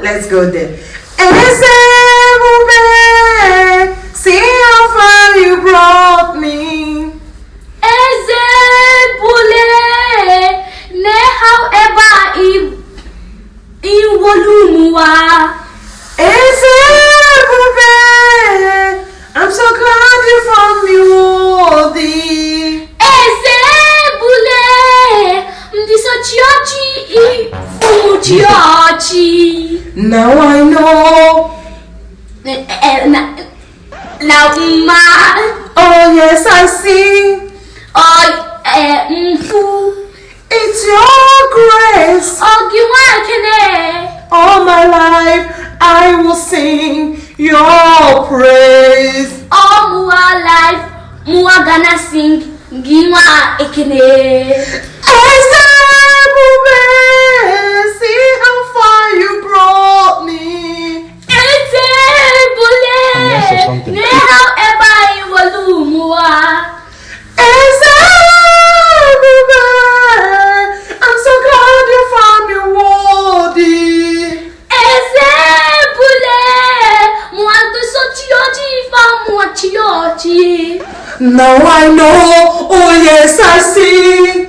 Let's go there. Eze Ebube, see how far you brought me. Eze Ebube, however Iwolumuwa. Eze Ebube, I'm so glad you found me worthy. Eze Ebube, now I know. Now ma. Oh yes, I see. It's your grace. All my life I will sing your praise. All my life, mua gonna sing Giwa Ekene. Eze Ebube, see how far you brought me. Eze Ebube, however you will do mua. Eze Ebube, I'm so glad you found me worthy. Eze Ebube, mua to sochioji fa mua chioji. Now I know. Oh yes, I see.